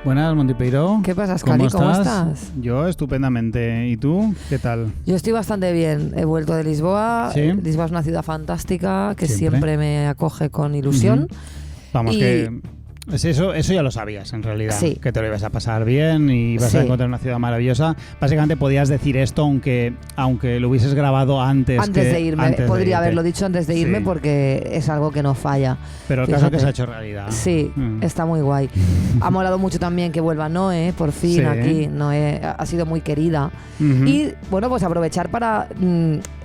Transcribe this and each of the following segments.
Buenas, Montipeiro. ¿Qué pasa, Scali? ¿Cómo estás? Yo estupendamente. ¿Y tú? ¿Qué tal? Yo estoy bastante bien. He vuelto de Lisboa. ¿Sí? Lisboa es una ciudad fantástica que siempre me acoge con ilusión. Vamos, que eso ya lo sabías, en realidad. Sí. Que te lo ibas a pasar bien y vas a encontrar una ciudad maravillosa. Básicamente podías decir esto aunque lo hubieses grabado antes de irme. Podría haberlo dicho antes de irme, sí, porque es algo que no falla. Pero el caso que se ha hecho realidad. Sí, está muy guay. Ha molado mucho también que vuelva Noé, por fin, aquí. Noé ha sido muy querida. Y bueno, pues aprovechar para...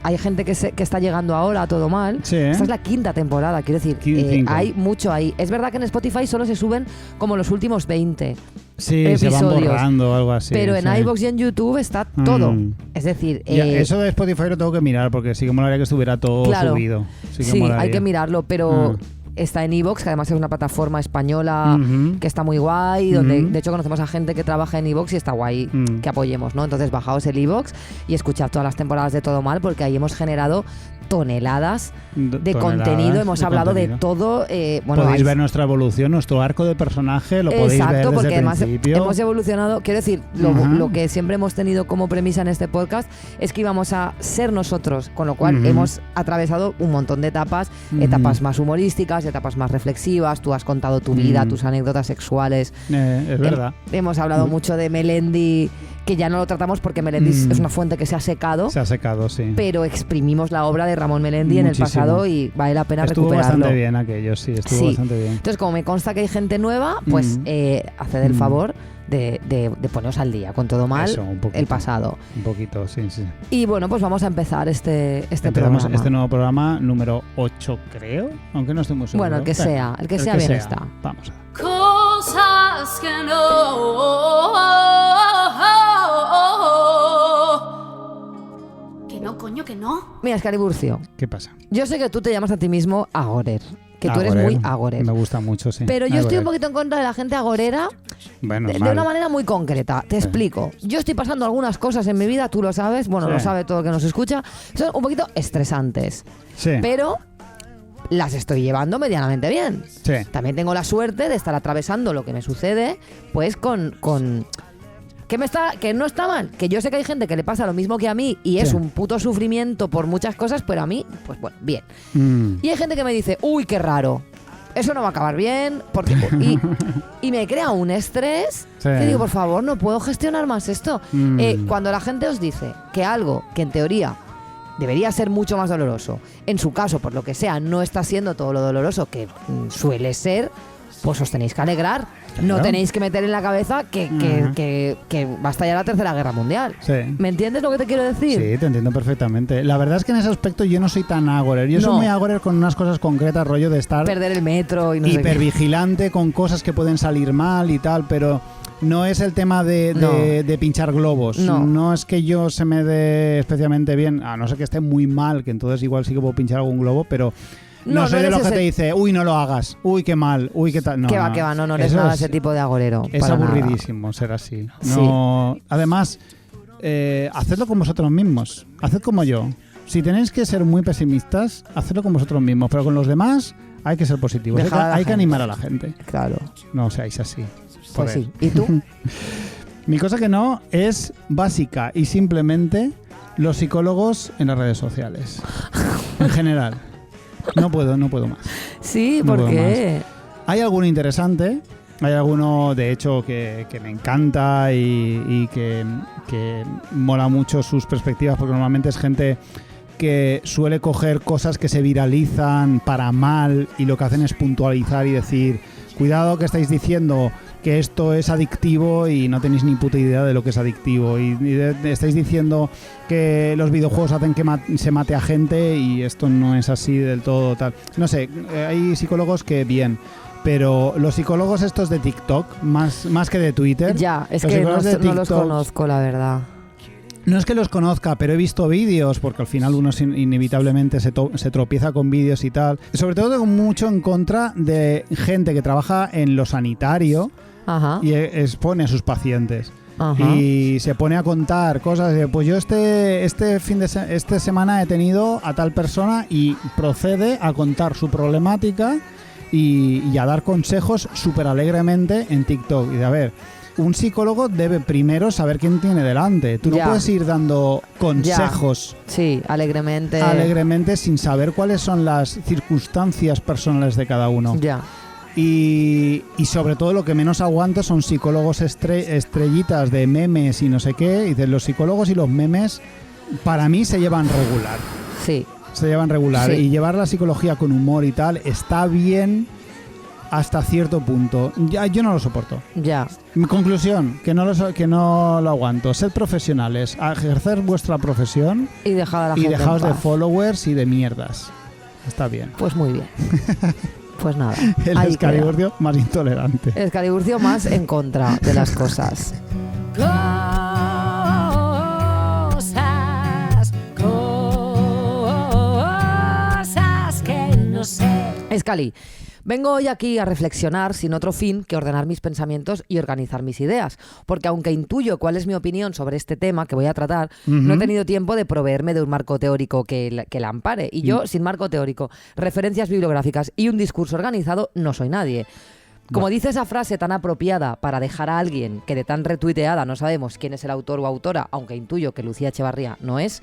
hay gente que está llegando ahora, todo mal. Sí. Esta es la 5ª temporada, quiero decir, hay mucho ahí. Es verdad que en Spotify solo se suben como los últimos 20 episodios. Se van borrando o algo así. Pero en iVoox y en YouTube está todo. Es decir... eso de Spotify lo tengo que mirar, porque sí que molaría que estuviera todo subido. Sí, hay que mirarlo, pero... Está en iVoox, que además es una plataforma española que está muy guay, donde de hecho conocemos a gente que trabaja en iVoox y está guay que apoyemos, ¿no? Entonces bajaos el iVoox y escuchad todas las temporadas de Todo Mal, porque ahí hemos generado toneladas de contenido, hemos hablado de todo. Podéis ver nuestra evolución, nuestro arco de personaje, lo podéis ver desde porque el además principio. Hemos evolucionado, quiero decir, lo que siempre hemos tenido como premisa en este podcast es que íbamos a ser nosotros, con lo cual hemos atravesado un montón de etapas más humorísticas, etapas más reflexivas. Tú has contado tu vida, tus anécdotas sexuales. Es verdad. Hemos hablado mucho de Melendi, que ya no lo tratamos porque Melendi es una fuente que se ha secado. Se ha secado, sí. Pero exprimimos la obra de Ramón Melendi en el pasado y vale la pena recuperarlo. Estuvo bastante bien aquello, estuvo bastante bien. Entonces, como me consta que hay gente nueva, pues haced el favor de poneros al día con Todo Mal. Eso, un poquito, el pasado. Un poquito, sí. Y bueno, pues vamos a empezar este programa. Este nuevo programa, número 8, creo, aunque no estoy muy seguro. Bueno, el que sea bien está. Vamos a ver. Cosas que no, coño, que no. Mira, Escaliburcio. ¿Qué pasa? Yo sé que tú te llamas a ti mismo agorer, que tú eres muy agorer. Me gusta mucho, sí. Pero yo estoy un poquito en contra de la gente agorera, bueno, de una manera muy concreta. Te explico. Yo estoy pasando algunas cosas en mi vida, tú lo sabes, lo sabe todo el que nos escucha, son un poquito estresantes. Sí. Pero las estoy llevando medianamente bien. Sí. También tengo la suerte de estar atravesando lo que me sucede, pues con que no está mal, que yo sé que hay gente que le pasa lo mismo que a mí y es un puto sufrimiento por muchas cosas, pero a mí, pues bueno, bien. Y hay gente que me dice, uy, qué raro, eso no va a acabar bien, porque y me crea un estrés que digo, por favor, no puedo gestionar más esto. Cuando la gente os dice que algo que en teoría debería ser mucho más doloroso, en su caso, por lo que sea, no está siendo todo lo doloroso que suele ser, pues os tenéis que alegrar. Claro. No tenéis que meter en la cabeza que va a estallar la Tercera Guerra Mundial. Sí. ¿Me entiendes lo que te quiero decir? Sí, te entiendo perfectamente. La verdad es que en ese aspecto yo no soy tan agorer. Yo soy muy agorer con unas cosas concretas, rollo de estar... Perder el metro y no hipervigilante con cosas que pueden salir mal y tal, pero... No es el tema de pinchar globos. No es que yo se me dé especialmente bien, a no ser que esté muy mal, que entonces igual sí que puedo pinchar algún globo, pero... No soy de los que te dice, uy, no lo hagas, uy, qué mal, uy, qué tal. No, que va, no eres nada ese tipo de agorero. Es aburridísimo ser así. No, sí. Además, hacedlo con vosotros mismos, haced como yo. Si tenéis que ser muy pesimistas, hacedlo con vosotros mismos, pero con los demás hay que ser positivos. Hay que animar a la gente. Claro. No seáis así. Pues sí. ¿Y tú? Mi cosa que no es básica y simplemente los psicólogos en las redes sociales. En general. No puedo más. Sí, ¿por qué? Hay alguno interesante, hay alguno de hecho que me encanta y que mola mucho sus perspectivas, porque normalmente es gente que suele coger cosas que se viralizan para mal y lo que hacen es puntualizar y decir, cuidado que estáis diciendo que esto es adictivo y no tenéis ni puta idea de lo que es adictivo y estáis diciendo que los videojuegos hacen que se mate a gente y esto no es así del todo tal. No sé, hay psicólogos que bien, pero los psicólogos estos de TikTok, más que de Twitter... Ya, es que no los conozco, la verdad. No es que los conozca, pero he visto vídeos, porque al final uno inevitablemente se tropieza con vídeos y tal. Sobre todo tengo mucho en contra de gente que trabaja en lo sanitario. Ajá. Y expone a sus pacientes. Ajá. Y se pone a contar cosas de, pues yo esta semana he tenido a tal persona, y procede a contar su problemática y a dar consejos súper alegremente en TikTok. Y de a ver, un psicólogo debe primero saber quién tiene delante. Tú no puedes ir dando consejos alegremente sin saber cuáles son las circunstancias personales de cada uno. Y sobre todo lo que menos aguanto son psicólogos estrellitas de memes y no sé qué. Y de los psicólogos y los memes para mí se llevan regular. Sí. Se llevan regular. Y llevar la psicología con humor y tal está bien hasta cierto punto. Yo no lo soporto. Mi conclusión, que no lo aguanto. Sed profesionales, ejercer vuestra profesión y dejaos de followers y de mierdas. Está bien. Pues muy bien. Pues nada. El escaliburcio más intolerante. El escaliburcio más en contra de las cosas. Cosas que no sé. Escali, vengo hoy aquí a reflexionar sin otro fin que ordenar mis pensamientos y organizar mis ideas, porque aunque intuyo cuál es mi opinión sobre este tema que voy a tratar, no he tenido tiempo de proveerme de un marco teórico que la ampare. Y yo, sin marco teórico, referencias bibliográficas y un discurso organizado, no soy nadie. Como dice esa frase tan apropiada para dejar a alguien que de tan retuiteada no sabemos quién es el autor o autora, aunque intuyo que Lucía Echevarría no eres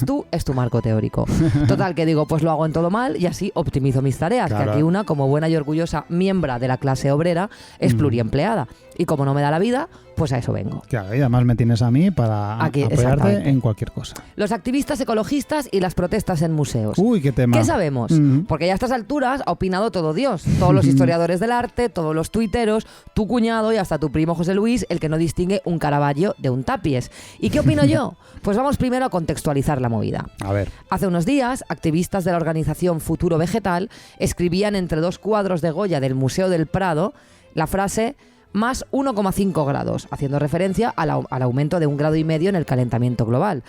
tú, es tu marco teórico. Total, que digo, pues lo hago en todo mal y así optimizo mis tareas, que aquí una, como buena y orgullosa miembro de la clase obrera, es pluriempleada. Y como no me da la vida, pues a eso vengo. Claro, y además me tienes a mí para apoyarte en cualquier cosa. Los activistas ecologistas y las protestas en museos. Uy, qué tema. ¿Qué sabemos? Porque ya a estas alturas ha opinado todo Dios. Todos los historiadores del arte, todos los tuiteros, tu cuñado y hasta tu primo José Luis, el que no distingue un Caravaggio de un Tapies. ¿Y qué opino yo? Pues vamos primero a contextualizar la movida. A ver. Hace unos días, activistas de la organización Futuro Vegetal escribían entre dos cuadros de Goya del Museo del Prado la frase más 1,5 grados, haciendo referencia al aumento de 1,5 grados en el calentamiento global.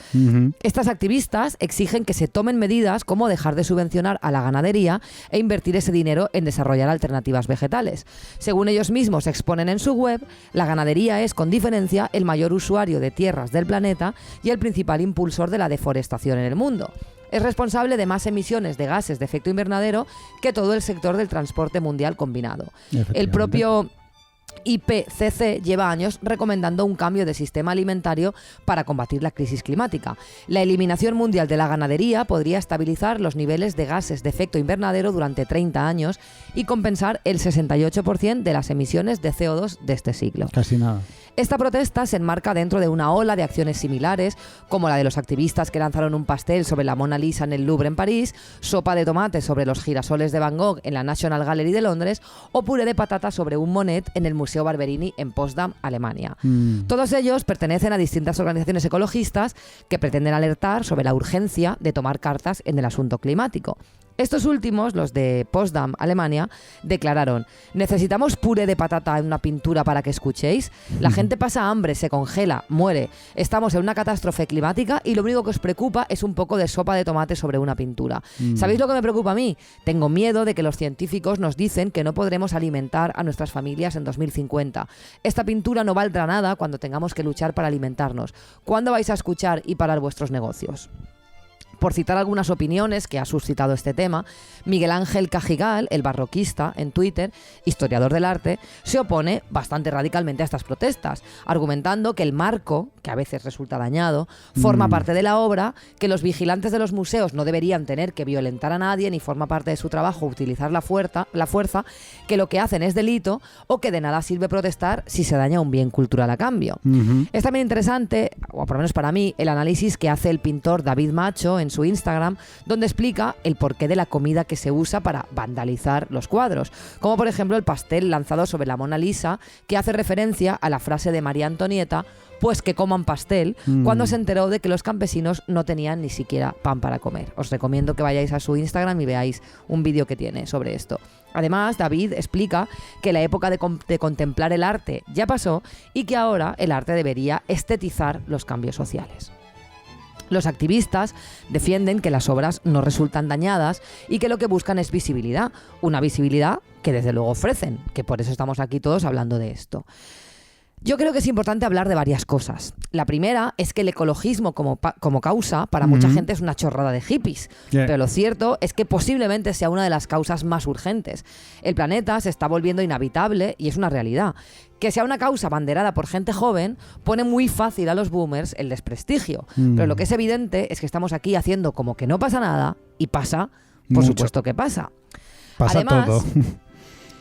Estas activistas exigen que se tomen medidas como dejar de subvencionar a la ganadería e invertir ese dinero en desarrollar alternativas vegetales. Según ellos mismos exponen en su web, la ganadería es, con diferencia, el mayor usuario de tierras del planeta y el principal impulsor de la deforestación en el mundo. Es responsable de más emisiones de gases de efecto invernadero que todo el sector del transporte mundial combinado. El propio IPCC lleva años recomendando un cambio de sistema alimentario para combatir la crisis climática. La eliminación mundial de la ganadería podría estabilizar los niveles de gases de efecto invernadero durante 30 años y compensar el 68% de las emisiones de CO2 de este siglo. Casi nada. Esta protesta se enmarca dentro de una ola de acciones similares, como la de los activistas que lanzaron un pastel sobre la Mona Lisa en el Louvre en París, sopa de tomate sobre los girasoles de Van Gogh en la National Gallery de Londres o puré de patata sobre un Monet en el Museo Barberini en Potsdam, Alemania. Todos ellos pertenecen a distintas organizaciones ecologistas que pretenden alertar sobre la urgencia de tomar cartas en el asunto climático. Estos últimos, los de Potsdam, Alemania, declararon: necesitamos puré de patata en una pintura para que escuchéis. La gente pasa hambre, se congela, muere. Estamos en una catástrofe climática y lo único que os preocupa es un poco de sopa de tomate sobre una pintura. ¿Sabéis lo que me preocupa a mí? Tengo miedo de que los científicos nos dicen que no podremos alimentar a nuestras familias en 2050. Esta pintura no valdrá nada cuando tengamos que luchar para alimentarnos. ¿Cuándo vais a escuchar y parar vuestros negocios? Por citar algunas opiniones que ha suscitado este tema, Miguel Ángel Cajigal, el barroquista, en Twitter, historiador del arte, se opone bastante radicalmente a estas protestas, argumentando que el marco, que a veces resulta dañado, forma parte de la obra, que los vigilantes de los museos no deberían tener que violentar a nadie ni forma parte de su trabajo utilizar la fuerza, que lo que hacen es delito o que de nada sirve protestar si se daña un bien cultural a cambio. Es también interesante, o por lo menos para mí, el análisis que hace el pintor David Macho en su Instagram, donde explica el porqué de la comida que se usa para vandalizar los cuadros, como por ejemplo el pastel lanzado sobre la Mona Lisa, que hace referencia a la frase de María Antonieta, pues que coman pastel, cuando se enteró de que los campesinos no tenían ni siquiera pan para comer. Os recomiendo que vayáis a su Instagram y veáis un vídeo que tiene sobre esto. Además, David explica que la época de contemplar el arte ya pasó y que ahora el arte debería estetizar los cambios sociales. Los activistas defienden que las obras no resultan dañadas y que lo que buscan es visibilidad, una visibilidad que desde luego ofrecen, que por eso estamos aquí todos hablando de esto. Yo creo que es importante hablar de varias cosas. La primera es que el ecologismo como causa para mucha gente es una chorrada de hippies. Pero lo cierto es que posiblemente sea una de las causas más urgentes. El planeta se está volviendo inhabitable y es una realidad. Que sea una causa banderada por gente joven pone muy fácil a los boomers el desprestigio. Pero lo que es evidente es que estamos aquí haciendo como que no pasa nada y pasa, por Mucho. supuesto que pasa. Pasa Además, todo.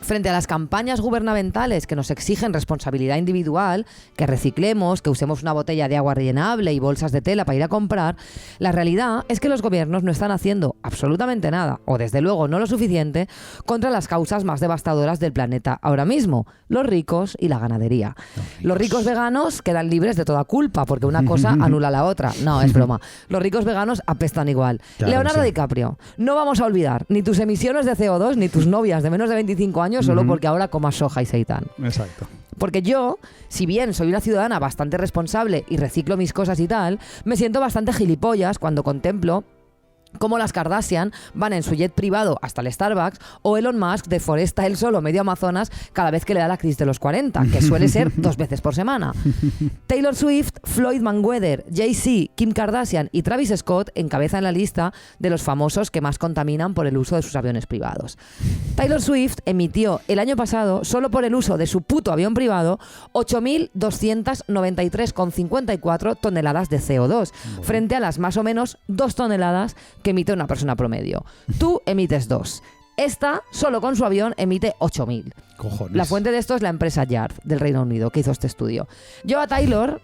frente a las campañas gubernamentales que nos exigen responsabilidad individual, que reciclemos, que usemos una botella de agua rellenable y bolsas de tela para ir a comprar, la realidad es que los gobiernos no están haciendo absolutamente nada, o desde luego no lo suficiente, contra las causas más devastadoras del planeta ahora mismo, los ricos y la ganadería. Los ricos veganos quedan libres de toda culpa, porque una cosa anula la otra. No, es broma. Los ricos veganos apestan igual. Claro, Leonardo sí. DiCaprio, no vamos a olvidar ni tus emisiones de CO2 ni tus novias de menos de 25 años solo porque ahora comas soja y seitán. Exacto. Porque yo, si bien soy una ciudadana bastante responsable y reciclo mis cosas y tal, me siento bastante gilipollas cuando contemplo cómo las Kardashian van en su jet privado hasta el Starbucks o Elon Musk deforesta él solo medio Amazonas cada vez que le da la crisis de los 40, que suele ser 2 veces por semana. Taylor Swift, Floyd Mayweather, Jay-Z, Kim Kardashian y Travis Scott encabezan la lista de los famosos que más contaminan por el uso de sus aviones privados. Taylor Swift emitió el año pasado, solo por el uso de su puto avión privado, 8.293,54 toneladas de CO2, frente a las más o menos 2 toneladas que emite una persona promedio. Tú emites 2. Esta, solo con su avión, emite 8.000. Cojones. La fuente de esto es la empresa Yard del Reino Unido, que hizo este estudio. Yo a Taylor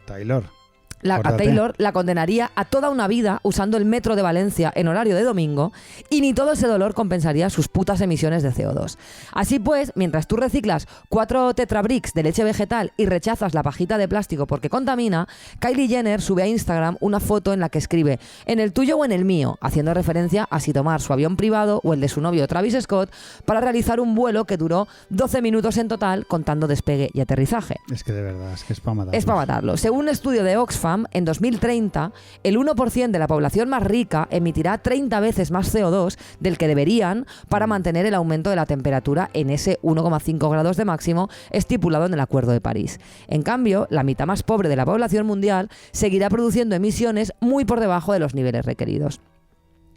la condenaría a toda una vida usando el metro de Valencia en horario de domingo y ni todo ese dolor compensaría sus putas emisiones de CO2. Así pues, mientras tú reciclas 4 tetrabricks de leche vegetal y rechazas la pajita de plástico porque contamina, Kylie Jenner sube a Instagram una foto en la que escribe «en el tuyo o en el mío», haciendo referencia a si tomar su avión privado o el de su novio Travis Scott para realizar un vuelo que duró 12 minutos en total contando despegue y aterrizaje. Es que de verdad, es que es para matarlo. Es para matarlo. Según un estudio de Oxfam, en 2030, el 1% de la población más rica emitirá 30 veces más CO2 del que deberían para mantener el aumento de la temperatura en ese 1,5 grados de máximo estipulado en el Acuerdo de París. En cambio, la mitad más pobre de la población mundial seguirá produciendo emisiones muy por debajo de los niveles requeridos.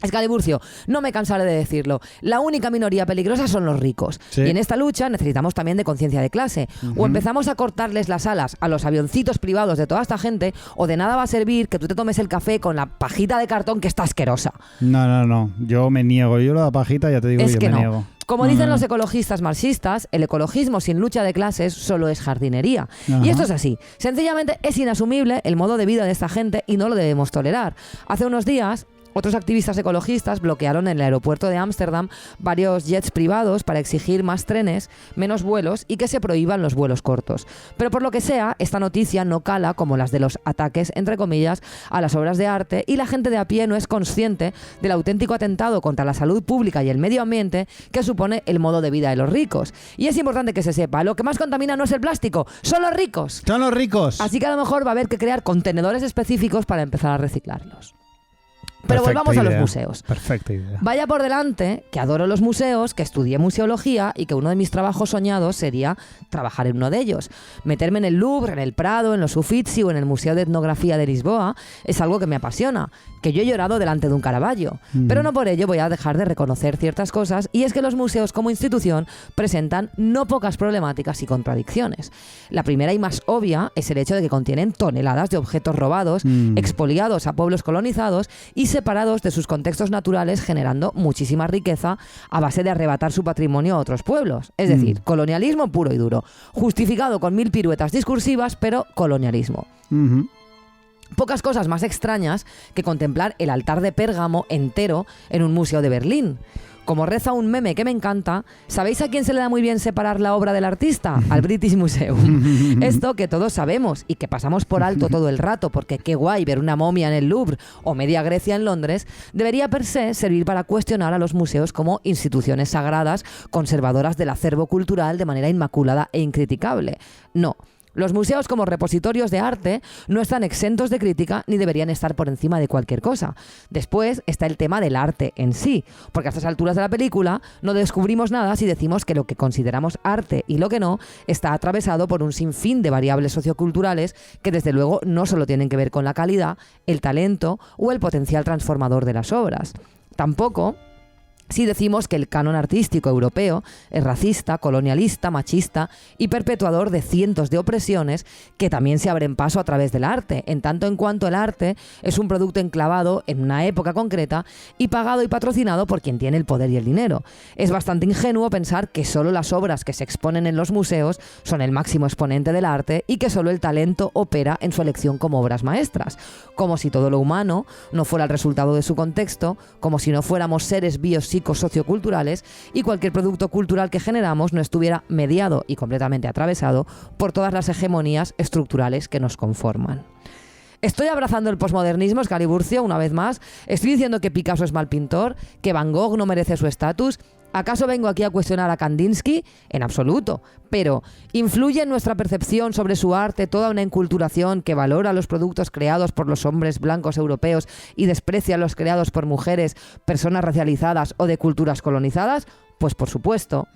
Escaliburcio, no me cansaré de decirlo, la única minoría peligrosa son los ricos. Sí. Y en esta lucha necesitamos también de conciencia de clase. O empezamos a cortarles las alas a los avioncitos privados de toda esta gente, o de nada va a servir que tú te tomes el café con la pajita de cartón que está asquerosa. No. Yo me niego. Yo la pajita ya te digo Es yo que me no. niego. Como dicen los ecologistas marxistas, el ecologismo sin lucha de clases solo es jardinería. Ajá. Y esto es así. Sencillamente es inasumible el modo de vida de esta gente y no lo debemos tolerar. Hace unos días, otros activistas ecologistas bloquearon en el aeropuerto de Ámsterdam varios jets privados para exigir más trenes, menos vuelos y que se prohíban los vuelos cortos. Pero por lo que sea, esta noticia no cala como las de los ataques, entre comillas, a las obras de arte y la gente de a pie no es consciente del auténtico atentado contra la salud pública y el medio ambiente que supone el modo de vida de los ricos. Y es importante que se sepa, lo que más contamina no es el plástico, son los ricos. ¡Son los ricos! Así que a lo mejor va a haber que crear contenedores específicos para empezar a reciclarlos. Pero Perfecta volvamos a los idea. museos. Perfecta idea. Vaya por delante que adoro los museos, que estudié museología y que uno de mis trabajos soñados sería trabajar en uno de ellos. Meterme en el Louvre, en el Prado, en los Uffizi o en el Museo de Etnografía de Lisboa es algo que me apasiona, que yo he llorado delante de un Caravaggio. Pero no por ello voy a dejar de reconocer ciertas cosas, y es que los museos como institución presentan no pocas problemáticas y contradicciones. La primera y más obvia es el hecho de que contienen toneladas de objetos robados, expoliados a pueblos colonizados y separados de sus contextos naturales, generando muchísima riqueza a base de arrebatar su patrimonio a otros pueblos. Es decir, colonialismo puro y duro, justificado con 1000 piruetas discursivas, pero colonialismo. Pocas cosas más extrañas que contemplar el altar de Pérgamo entero en un museo de Berlín. Como reza un meme que me encanta, ¿sabéis a quién se le da muy bien separar la obra del artista? Al British Museum. Esto que todos sabemos y que pasamos por alto todo el rato, porque qué guay ver una momia en el Louvre o media Grecia en Londres, debería per se servir para cuestionar a los museos como instituciones sagradas, conservadoras del acervo cultural de manera inmaculada e incriticable. No. Los museos como repositorios de arte no están exentos de crítica ni deberían estar por encima de cualquier cosa. Después está el tema del arte en sí, porque a estas alturas de la película no descubrimos nada si decimos que lo que consideramos arte y lo que no está atravesado por un sinfín de variables socioculturales que desde luego no solo tienen que ver con la calidad, el talento o el potencial transformador de las obras. Tampoco si decimos que el canon artístico europeo es racista, colonialista, machista y perpetuador de cientos de opresiones que también se abren paso a través del arte, en tanto en cuanto el arte es un producto enclavado en una época concreta y pagado y patrocinado por quien tiene el poder y el dinero. Es bastante ingenuo pensar que solo las obras que se exponen en los museos son el máximo exponente del arte y que solo el talento opera en su elección como obras maestras, como si todo lo humano no fuera el resultado de su contexto, como si no fuéramos seres socioculturales y cualquier producto cultural que generamos no estuviera mediado y completamente atravesado por todas las hegemonías estructurales que nos conforman. Estoy abrazando el posmodernismo, Escaliburcio, una vez más. Estoy diciendo que Picasso es mal pintor, que Van Gogh no merece su estatus. ¿Acaso vengo aquí a cuestionar a Kandinsky? En absoluto. Pero, ¿influye en nuestra percepción sobre su arte toda una enculturación que valora los productos creados por los hombres blancos europeos y desprecia los creados por mujeres, personas racializadas o de culturas colonizadas? Pues por supuesto.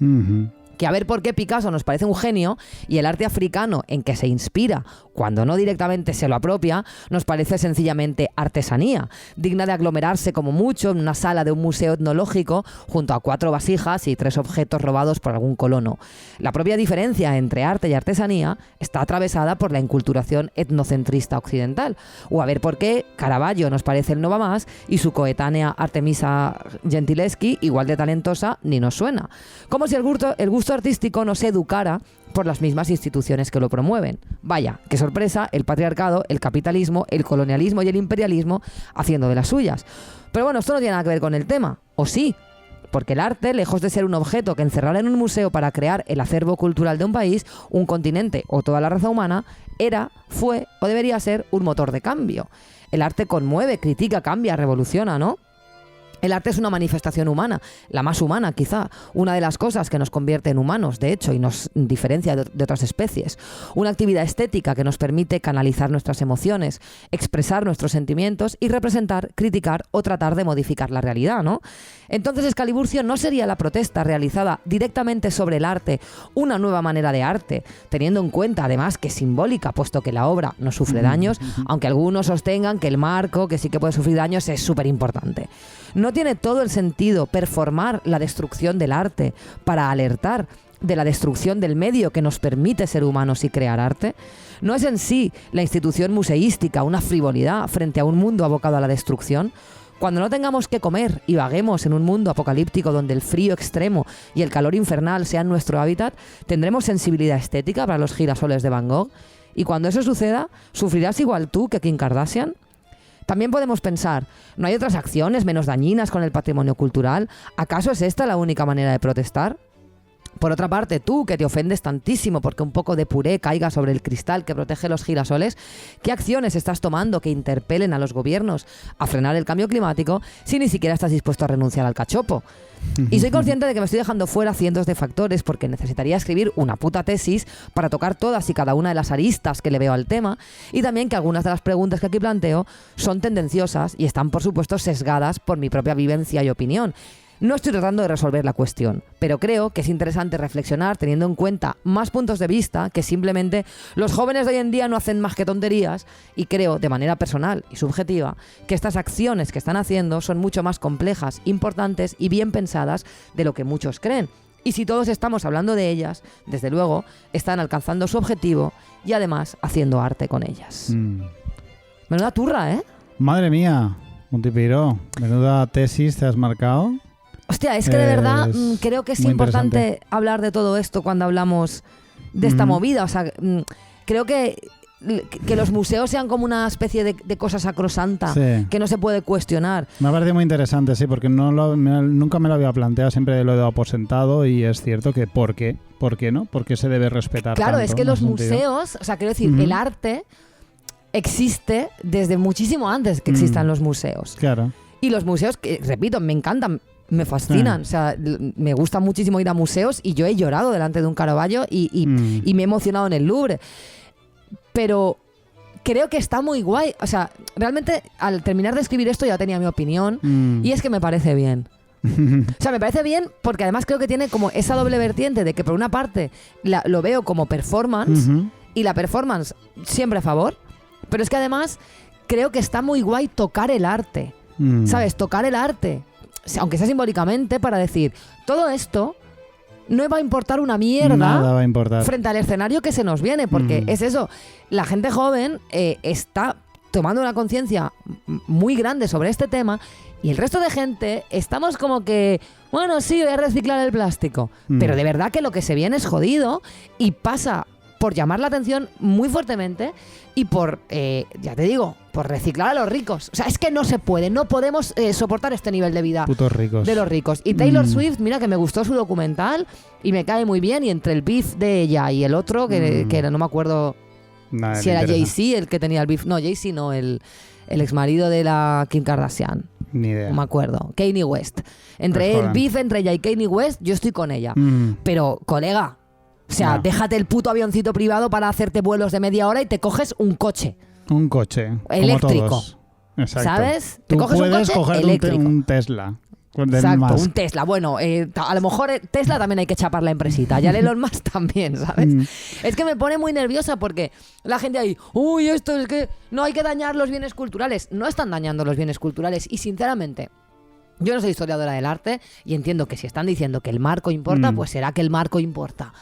Que a ver por qué Picasso nos parece un genio y el arte africano en que se inspira, cuando no directamente se lo apropia, nos parece sencillamente artesanía, digna de aglomerarse como mucho en una sala de un museo etnológico junto a 4 vasijas y 3 objetos robados por algún colono. La propia diferencia entre arte y artesanía está atravesada por la enculturación etnocentrista occidental. O a ver por qué Caravaggio nos parece el no va más y su coetánea Artemisa Gentileschi, igual de talentosa, ni nos suena. Como si el gusto artístico no se educara por las mismas instituciones que lo promueven. Vaya, qué sorpresa, el patriarcado, el capitalismo, el colonialismo y el imperialismo haciendo de las suyas. Pero bueno, esto no tiene nada que ver con el tema, ¿o sí? Porque el arte, lejos de ser un objeto que encerrar en un museo para crear el acervo cultural de un país, un continente o toda la raza humana, era, fue o debería ser un motor de cambio. El arte conmueve, critica, cambia, revoluciona, ¿no? El arte es una manifestación humana, la más humana quizá, una de las cosas que nos convierte en humanos, de hecho, y nos diferencia de otras especies. Una actividad estética que nos permite canalizar nuestras emociones, expresar nuestros sentimientos y representar, criticar o tratar de modificar la realidad, ¿no? Entonces, Escaliburcio, ¿no sería la protesta realizada directamente sobre el arte una nueva manera de arte, teniendo en cuenta además que es simbólica, puesto que la obra no sufre daños, aunque algunos sostengan que el marco, que sí que puede sufrir daños, es súper importante? ¿No tiene todo el sentido performar la destrucción del arte para alertar de la destrucción del medio que nos permite ser humanos y crear arte? ¿No es en sí la institución museística una frivolidad frente a un mundo abocado a la destrucción? Cuando no tengamos que comer y vaguemos en un mundo apocalíptico donde el frío extremo y el calor infernal sean nuestro hábitat, ¿tendremos sensibilidad estética para los girasoles de Van Gogh? Y cuando eso suceda, ¿sufrirás igual tú que Kim Kardashian? También podemos pensar, ¿no hay otras acciones menos dañinas con el patrimonio cultural? ¿Acaso es esta la única manera de protestar? Por otra parte, tú que te ofendes tantísimo porque un poco de puré caiga sobre el cristal que protege los girasoles, ¿qué acciones estás tomando que interpelen a los gobiernos a frenar el cambio climático si ni siquiera estás dispuesto a renunciar al cachopo? Y soy consciente de que me estoy dejando fuera cientos de factores porque necesitaría escribir una puta tesis para tocar todas y cada una de las aristas que le veo al tema, y también que algunas de las preguntas que aquí planteo son tendenciosas y están por supuesto sesgadas por mi propia vivencia y opinión. No estoy tratando de resolver la cuestión, pero creo que es interesante reflexionar teniendo en cuenta más puntos de vista que simplemente los jóvenes de hoy en día no hacen más que tonterías, y creo de manera personal y subjetiva que estas acciones que están haciendo son mucho más complejas, importantes y bien pensadas de lo que muchos creen. Y si todos estamos hablando de ellas, desde luego están alcanzando su objetivo y además haciendo arte con ellas. Menuda turra, ¿eh? Madre mía, Montipiró, menuda tesis te has marcado. Hostia, es que de verdad creo que es importante hablar de todo esto cuando hablamos de esta movida. O sea, creo que los museos sean como una especie de cosa sacrosanta, sí, que no se puede cuestionar. Me ha parecido muy interesante, sí, porque nunca me lo había planteado, siempre lo he dado por sentado, y es cierto que ¿por qué? ¿Por qué no? ¿Por qué se debe respetar Claro, tanto, es que los museos, o sea, quiero decir, el arte existe desde muchísimo antes que existan los museos. Claro. Y los museos, que repito, me encantan, me fascinan, o sea, me gusta muchísimo ir a museos y yo he llorado delante de un Caravaggio y me he emocionado en el Louvre. pero creo que está muy guay. O sea, realmente al terminar de escribir esto ya tenía mi opinión y es que me parece bien. O sea, me parece bien porque además creo que tiene como esa doble vertiente de que por una parte lo veo como performance y la performance siempre a favor, pero es que además creo que está muy guay tocar el arte, ¿sabes? Tocar el arte, aunque sea simbólicamente, para decir, todo esto no va a importar una mierda. Nada va a importar frente al escenario que se nos viene, porque es eso, la gente joven está tomando una conciencia muy grande sobre este tema y el resto de gente estamos como que, bueno, sí, voy a reciclar el plástico, pero de verdad que lo que se viene es jodido y pasa por llamar la atención muy fuertemente y por, ya te digo, por reciclar a los ricos. O sea, es que no se puede, no podemos soportar este nivel de vida putos ricos. De los ricos. Y Taylor Swift, mira que me gustó su documental y me cae muy bien, y entre el beef de ella y el otro, que no me acuerdo si era Jay-Z el que tenía el beef. No, Jay-Z no, el exmarido de la Kim Kardashian. Ni idea. No me acuerdo. Kanye West. Entre el beef entre ella y Kanye West, yo estoy con ella. Pero, colega, o sea, déjate el puto avioncito privado para hacerte vuelos de media hora y te coges un coche. Un coche. Eléctrico. Como todos. Exacto. ¿Sabes? Tú te coges puedes un coche coger eléctrico. un Tesla. Exacto, un Tesla. Bueno, a lo mejor Tesla también hay que chapar la empresita. Ya Elon Musk también, ¿sabes? Es que me pone muy nerviosa porque la gente ahí, uy, esto es que no hay que dañar los bienes culturales. No están dañando los bienes culturales y sinceramente, yo no soy historiadora del arte y entiendo que si están diciendo que el marco importa, pues será que el marco importa.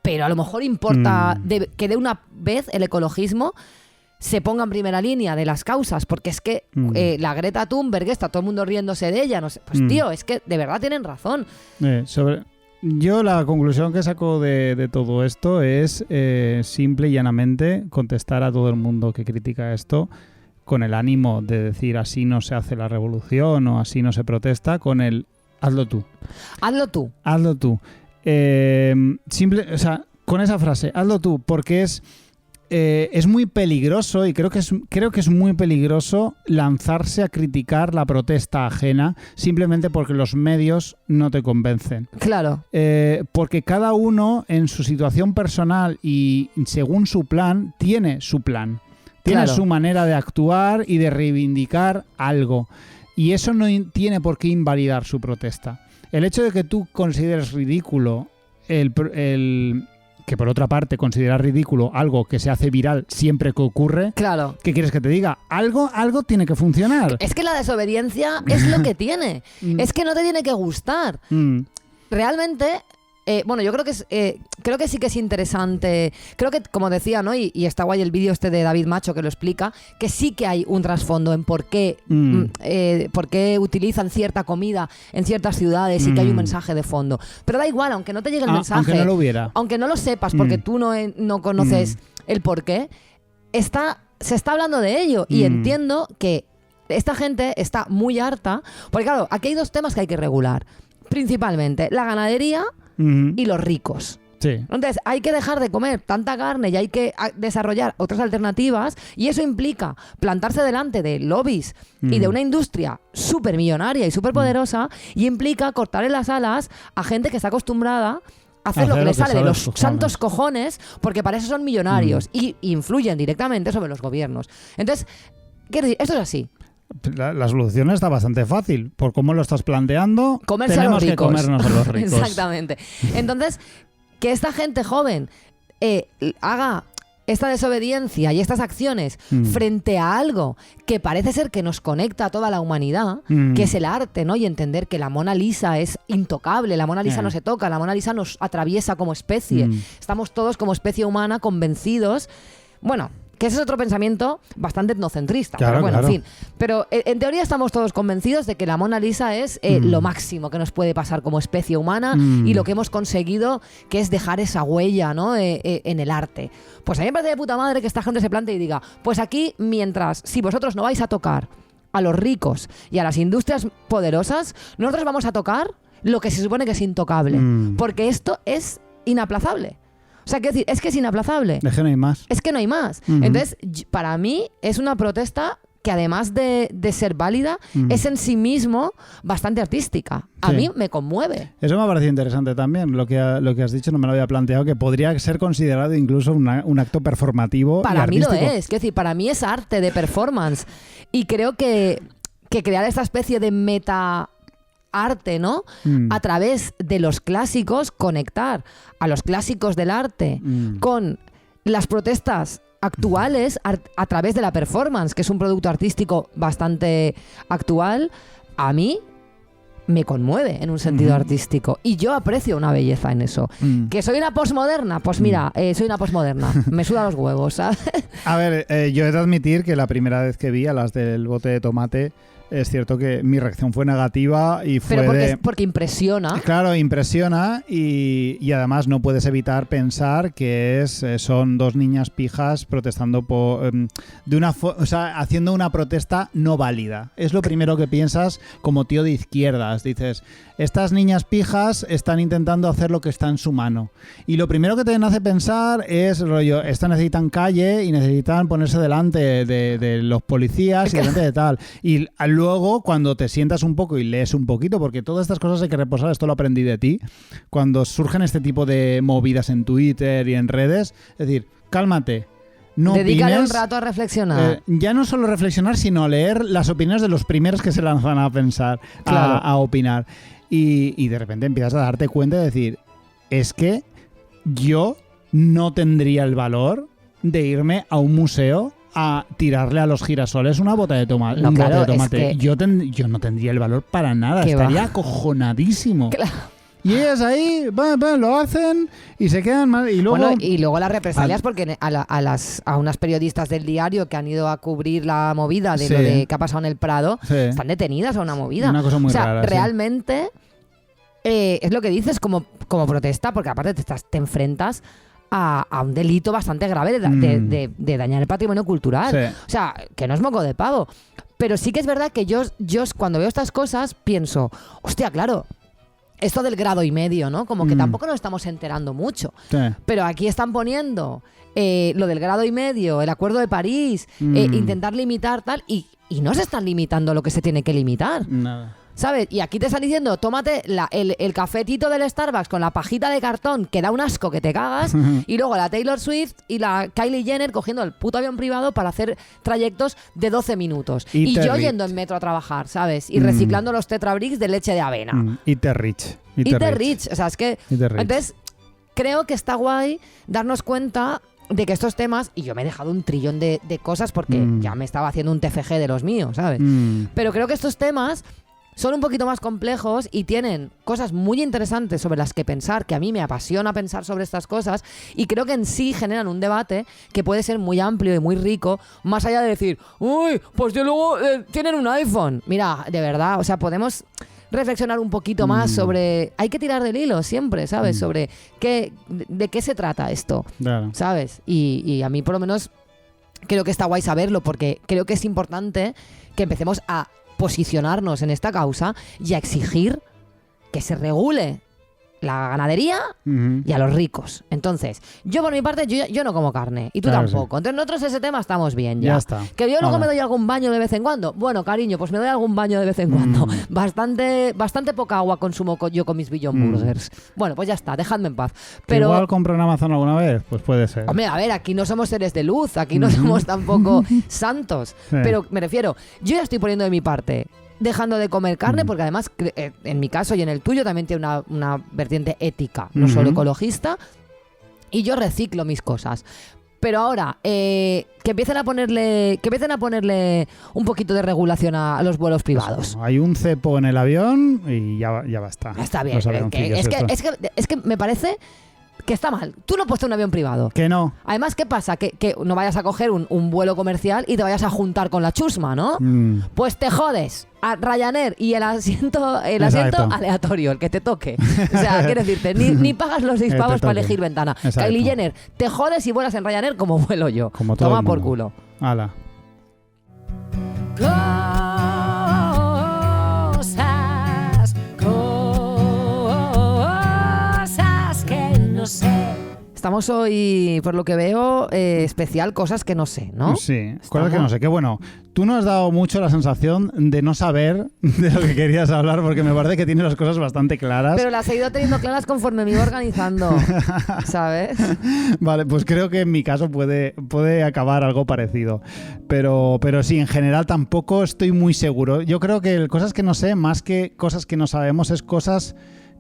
Pero a lo mejor importa que de una vez el ecologismo se ponga en primera línea de las causas, porque es que la Greta Thunberg, está todo el mundo riéndose de ella, no sé, pues tío, es que de verdad tienen razón. Yo la conclusión que saco de todo esto es simple y llanamente contestar a todo el mundo que critica esto con el ánimo de decir así no se hace la revolución o así no se protesta, con el hazlo tú. Hazlo tú. Hazlo tú. O sea, con esa frase, hazlo tú, porque es muy peligroso y creo que es muy peligroso lanzarse a criticar la protesta ajena simplemente porque los medios no te convencen. Claro. Porque cada uno en su situación personal y según su plan, tiene su plan. Tiene su manera de actuar y de reivindicar algo. Y eso no tiene por qué invalidar su protesta. El hecho de que tú consideres ridículo que por otra parte consideras ridículo algo que se hace viral siempre que ocurre, claro. ¿Qué quieres que te diga? Algo tiene que funcionar. Es que la desobediencia es lo que tiene. Es que no te tiene que gustar. Realmente, bueno, yo creo que sí que es interesante. Creo que, como decía, ¿no? Y está guay el vídeo este de David Macho que lo explica, que sí que hay un trasfondo en por qué utilizan cierta comida en ciertas ciudades y que hay un mensaje de fondo. Pero da igual, aunque no te llegue el mensaje, aunque no lo hubiera, aunque no lo sepas porque tú no conoces el por qué, se está hablando de ello y entiendo que esta gente está muy harta, porque claro, aquí hay dos temas que hay que regular, principalmente la ganadería y los ricos. Sí. Entonces hay que dejar de comer tanta carne y hay que desarrollar otras alternativas, y eso implica plantarse delante de lobbies y de una industria súper millonaria y súper poderosa, y implica cortarle las alas a gente que está acostumbrada a hacer lo que le sale de los santos cojones, porque para eso son millonarios y influyen directamente sobre los gobiernos. Entonces, quiero decir, esto es así. La solución está bastante fácil. Por cómo lo estás planteando, comerse tenemos a los ricos. que comernos a los ricos. Exactamente. Entonces, que esta gente joven haga esta desobediencia y estas acciones frente a algo que parece ser que nos conecta a toda la humanidad, que es el arte, ¿no? Y entender que la Mona Lisa es intocable, la Mona Lisa no se toca, la Mona Lisa nos atraviesa como especie. Estamos todos como especie humana convencidos. Bueno, que ese es otro pensamiento bastante etnocentrista. Claro, pero bueno, claro. en fin. Pero en teoría estamos todos convencidos de que la Mona Lisa es lo máximo que nos puede pasar como especie humana y lo que hemos conseguido, que es dejar esa huella, ¿no? En el arte. Pues a mí me parece de puta madre que esta gente se plantee y diga, pues aquí, si vosotros no vais a tocar a los ricos y a las industrias poderosas, nosotros vamos a tocar lo que se supone que es intocable. Porque esto es inaplazable. O sea, es que es inaplazable. Es que no hay más. Es que no hay más. Entonces, para mí es una protesta que además de ser válida, es en sí mismo bastante artística. A Sí. mí me conmueve. Eso me ha parecido interesante también, lo que has dicho, no me lo había planteado, que podría ser considerado incluso un acto performativo. Para y mí lo artístico. es, quiero decir, para mí es arte de performance. Y creo que crear esta especie de meta arte, ¿no? A través de los clásicos, conectar a los clásicos del arte con las protestas actuales a través de la performance, que es un producto artístico bastante actual, a mí me conmueve en un sentido artístico. Y yo aprecio una belleza en eso. ¿Que soy una posmoderna? Pues mira, soy una posmoderna. Me suda los huevos, ¿sabes? A ver, yo he de admitir que la primera vez que vi a las del bote de tomate, es cierto que mi reacción fue negativa y fue Pero porque impresiona. Claro, impresiona y además no puedes evitar pensar que son dos niñas pijas protestando haciendo una protesta no válida. Es lo primero que piensas como tío de izquierdas. Dices, estas niñas pijas están intentando hacer lo que está en su mano. Y lo primero que te hace pensar es, rollo, estas necesitan calle y necesitan ponerse delante de los policías y delante de tal. Y luego, cuando te sientas un poco y lees un poquito, porque todas estas cosas hay que reposar, esto lo aprendí de ti, cuando surgen este tipo de movidas en Twitter y en redes, es decir, cálmate. No Dedícale opines, un rato a reflexionar. ya no solo reflexionar, sino leer las opiniones de los primeros que se lanzan a pensar, Claro. a opinar. Y de repente empiezas a darte cuenta de decir, es que yo no tendría el valor de irme a un museo a tirarle a los girasoles una bota de tomate. No, claro, bote de tomate. es que- yo no tendría el valor para nada, Que estaría va. acojonadísimo. Claro. Y ellas ahí lo hacen y se quedan mal. Y luego, Bueno, y luego las represalias, porque a unas periodistas del diario que han ido a cubrir la movida de Sí. lo de que ha pasado en el Prado, Sí. están detenidas a una movida. Una cosa muy o sea, rara, sí. realmente es lo que dices como protesta, porque aparte te enfrentas a un delito bastante grave de dañar el patrimonio cultural. Sí. O sea, que no es moco de pavo. Pero sí que es verdad que yo cuando veo estas cosas pienso, hostia, claro, esto del grado y medio, ¿no? Como que tampoco nos estamos enterando mucho. Sí. Pero aquí están poniendo lo del grado y medio, el Acuerdo de París, intentar limitar tal, y no se están limitando lo que se tiene que limitar, Nada. ¿sabes? Y aquí te están diciendo, tómate el cafetito del Starbucks con la pajita de cartón, que da un asco que te cagas, y luego la Taylor Swift y la Kylie Jenner cogiendo el puto avión privado para hacer trayectos de 12 minutos. Y Y te yo rich. yendo en metro a trabajar, ¿sabes? Y reciclando los Tetra Bricks de leche de avena. Y te rich. Y te rich. O sea, es que... Y te rich. Entonces, creo que está guay darnos cuenta de que estos temas... Y yo me he dejado un trillón de cosas porque ya me estaba haciendo un TFG de los míos, ¿sabes? Pero creo que estos temas son un poquito más complejos y tienen cosas muy interesantes sobre las que pensar, que a mí me apasiona pensar sobre estas cosas, y creo que en sí generan un debate que puede ser muy amplio y muy rico, más allá de decir, uy, pues yo luego tienen un iPhone. Mira, de verdad, o sea, podemos reflexionar un poquito más sobre... Hay que tirar del hilo siempre, ¿sabes? Sobre de qué se trata esto, Claro. ¿sabes? Y a mí por lo menos creo que está guay saberlo, porque creo que es importante que empecemos a posicionarnos en esta causa y a exigir que se regule la ganadería y a los ricos. Entonces, yo por mi parte, yo no como carne y tú Claro, tampoco. Entonces nosotros ese tema estamos bien ya. Ya está. Que yo luego Hala. me doy algún baño de vez en cuando. Bueno, cariño, pues me doy algún baño de vez en cuando. Bastante poca agua consumo yo con mis Beyond Burgers. Bueno, pues ya está, dejadme en paz. Pero ¿Igual compró en Amazon alguna vez? Pues puede ser. hombre, a ver, aquí no somos seres de luz, aquí no somos tampoco santos. Sí. Pero me refiero, yo ya estoy poniendo de mi parte, dejando de comer carne, porque además, en mi caso y en el tuyo, también tiene una vertiente ética, no solo ecologista, y yo reciclo mis cosas. Pero ahora, que empiecen a ponerle un poquito de regulación a los vuelos privados. Hay un cepo en el avión y ya basta. Está bien, Los avioncillos estos. es que me parece que está mal. Tú no puedes tener un avión privado. Que no. Además, ¿qué pasa? Que no vayas a coger un vuelo comercial y te vayas a juntar con la chusma, ¿no? Pues te jodes a Ryanair y el asiento Exacto. aleatorio, el que te toque. O sea, quiero decirte, ni pagas los 6 Te pavos para toque. elegir ventana. Exacto. Kylie Jenner, te jodes y vuelas en Ryanair como vuelo yo. Como todo Toma el por mundo. culo. Hala. Cosas que no sé. estamos hoy, por lo que veo, especial cosas que no sé, ¿no? Sí, cosas que no sé. Que bueno, tú no has dado mucho la sensación de no saber de lo que querías hablar, porque me parece que tienes las cosas bastante claras. Pero las he ido teniendo claras conforme me iba organizando, ¿sabes? Vale, pues creo que en mi caso puede acabar algo parecido. Pero sí, en general tampoco estoy muy seguro. Yo creo que cosas que no sé, más que cosas que no sabemos, es cosas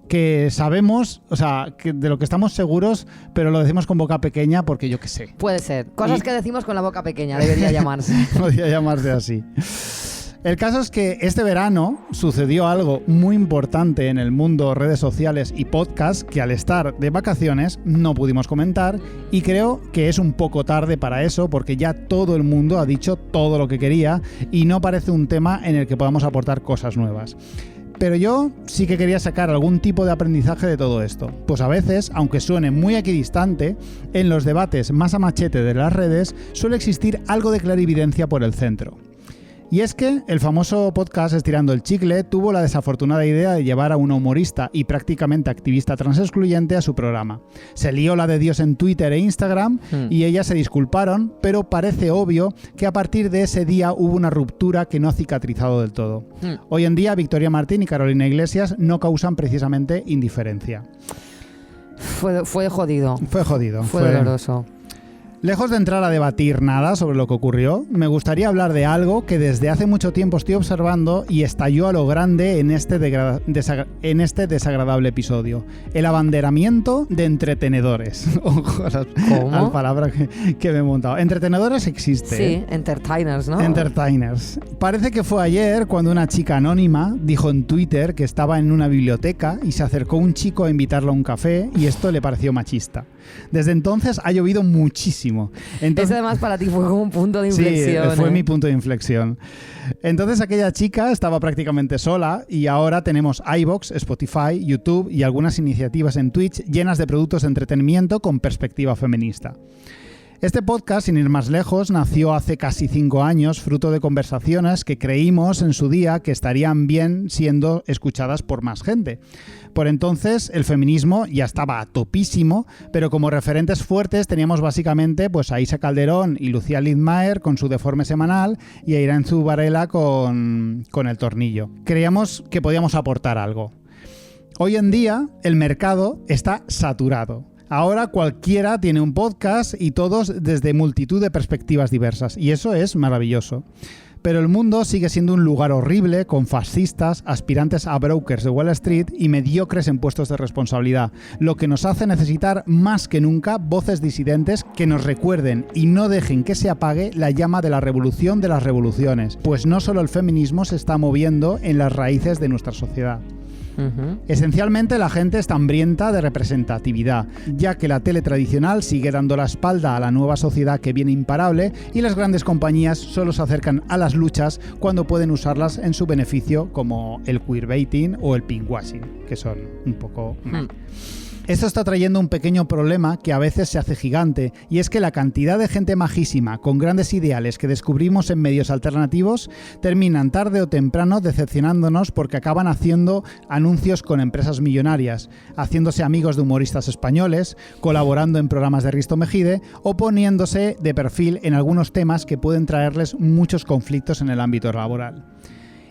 que sabemos, o sea, que de lo que estamos seguros, pero lo decimos con boca pequeña porque yo qué sé. Puede ser. Cosas que decimos con la boca pequeña, debería llamarse. Podría llamarse así. El caso es que este verano sucedió algo muy importante en el mundo redes sociales y podcast que al estar de vacaciones no pudimos comentar, y creo que es un poco tarde para eso porque ya todo el mundo ha dicho todo lo que quería y no parece un tema en el que podamos aportar cosas nuevas. Pero yo sí que quería sacar algún tipo de aprendizaje de todo esto. Pues a veces, aunque suene muy equidistante, en los debates más a machete de las redes suele existir algo de clarividencia por el centro. Y es que el famoso podcast Estirando el Chicle tuvo la desafortunada idea de llevar a una humorista y prácticamente activista transexcluyente a su programa. Se lió la de Dios en Twitter e Instagram y ellas se disculparon, pero parece obvio que a partir de ese día hubo una ruptura que no ha cicatrizado del todo. Hoy en día Victoria Martín y Carolina Iglesias no causan precisamente indiferencia. Fue jodido. Fue doloroso. Lejos de entrar a debatir nada sobre lo que ocurrió, me gustaría hablar de algo que desde hace mucho tiempo estoy observando y estalló a lo grande en este desagradable episodio. El abanderamiento de entretenedores. Ojo, las palabras que me he montado. Entretenedores existe. Sí, entertainers, ¿no? Entertainers. Parece que fue ayer cuando una chica anónima dijo en Twitter que estaba en una biblioteca y se acercó un chico a invitarla a un café y esto le pareció machista. Desde entonces ha llovido muchísimo. Entonces, eso además para ti fue como un punto de inflexión. Sí, fue mi punto de inflexión. Entonces aquella chica estaba prácticamente sola y ahora tenemos iVoox, Spotify, YouTube y algunas iniciativas en Twitch llenas de productos de entretenimiento con perspectiva feminista. Este podcast, sin ir más lejos, nació hace casi 5 años, fruto de conversaciones que creímos en su día que estarían bien siendo escuchadas por más gente. Por entonces, el feminismo ya estaba a topísimo, pero como referentes fuertes teníamos básicamente pues, a Isa Calderón y Lucía Lidmaer con su Deforme semanal y a Irantzu Varela con El Tornillo. Creíamos que podíamos aportar algo. Hoy en día, el mercado está saturado. Ahora cualquiera tiene un podcast y todos desde multitud de perspectivas diversas, y eso es maravilloso. Pero el mundo sigue siendo un lugar horrible con fascistas, aspirantes a brokers de Wall Street y mediocres en puestos de responsabilidad, lo que nos hace necesitar más que nunca voces disidentes que nos recuerden y no dejen que se apague la llama de la revolución de las revoluciones, pues no solo el feminismo se está moviendo en las raíces de nuestra sociedad. Esencialmente la gente está hambrienta de representatividad, ya que la tele tradicional sigue dando la espalda a la nueva sociedad que viene imparable y las grandes compañías solo se acercan a las luchas cuando pueden usarlas en su beneficio, como el queerbaiting o el pinkwashing, que son un poco... Esto está trayendo un pequeño problema que a veces se hace gigante, y es que la cantidad de gente majísima con grandes ideales que descubrimos en medios alternativos terminan tarde o temprano decepcionándonos porque acaban haciendo anuncios con empresas millonarias, haciéndose amigos de humoristas españoles, colaborando en programas de Risto Mejide o poniéndose de perfil en algunos temas que pueden traerles muchos conflictos en el ámbito laboral.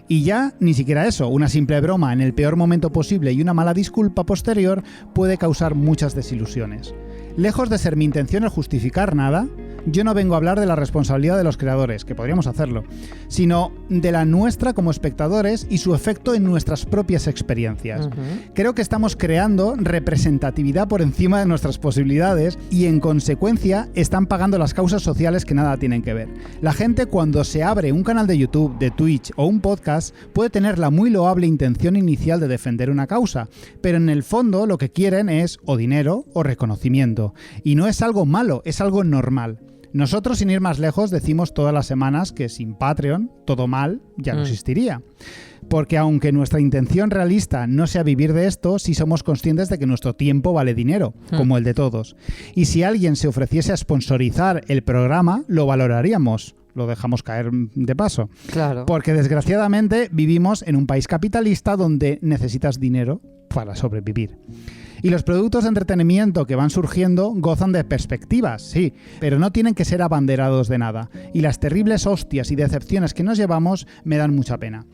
Y ya ni siquiera eso, una simple broma en el peor momento posible y una mala disculpa posterior puede causar muchas desilusiones. Lejos de ser mi intención el justificar nada, yo no vengo a hablar de la responsabilidad de los creadores, que podríamos hacerlo, sino de la nuestra como espectadores y su efecto en nuestras propias experiencias. Creo que estamos creando representatividad por encima de nuestras posibilidades y en consecuencia están pagando las causas sociales que nada tienen que ver. La gente cuando se abre un canal de YouTube, de Twitch o un podcast puede tener la muy loable intención inicial de defender una causa, pero en el fondo lo que quieren es o dinero o reconocimiento. Y no es algo malo, es algo normal. Nosotros, sin ir más lejos, decimos todas las semanas que sin Patreon, todo mal ya no existiría. Porque aunque nuestra intención realista no sea vivir de esto, sí somos conscientes de que nuestro tiempo vale dinero, como el de todos. Y si alguien se ofreciese a sponsorizar el programa, lo valoraríamos. Lo dejamos caer de paso. Claro. Porque desgraciadamente vivimos en un país capitalista donde necesitas dinero para sobrevivir. Y los productos de entretenimiento que van surgiendo gozan de perspectivas, sí, pero no tienen que ser abanderados de nada. Y las terribles hostias y decepciones que nos llevamos me dan mucha pena.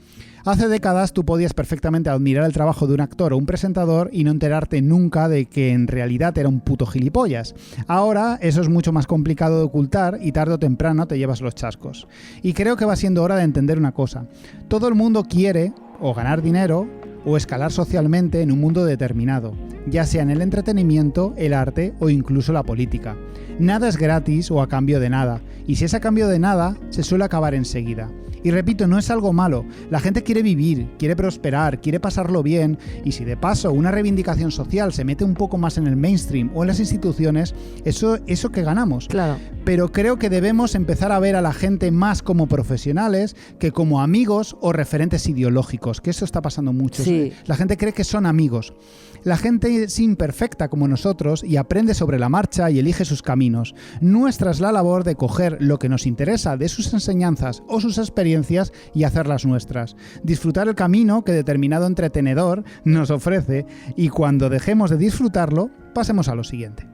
Hace décadas tú podías perfectamente admirar el trabajo de un actor o un presentador y no enterarte nunca de que en realidad era un puto gilipollas. Ahora eso es mucho más complicado de ocultar y tarde o temprano te llevas los chascos. Y creo que va siendo hora de entender una cosa. Todo el mundo quiere o ganar dinero o escalar socialmente en un mundo determinado, ya sea en el entretenimiento, el arte o incluso la política. Nada es gratis o a cambio de nada, y si es a cambio de nada, se suele acabar enseguida. Y repito, no es algo malo. La gente quiere vivir, quiere prosperar, quiere pasarlo bien, y si de paso una reivindicación social se mete un poco más en el mainstream o en las instituciones, eso que ganamos. Claro. Pero creo que debemos empezar a ver a la gente más como profesionales que como amigos o referentes ideológicos, que eso está pasando mucho. Sí. La gente cree que son amigos. La gente es imperfecta como nosotros y aprende sobre la marcha y elige sus caminos. Nuestra es la labor de coger lo que nos interesa de sus enseñanzas o sus experiencias y hacerlas nuestras. Disfrutar el camino que determinado entretenedor nos ofrece y cuando dejemos de disfrutarlo, pasemos a lo siguiente.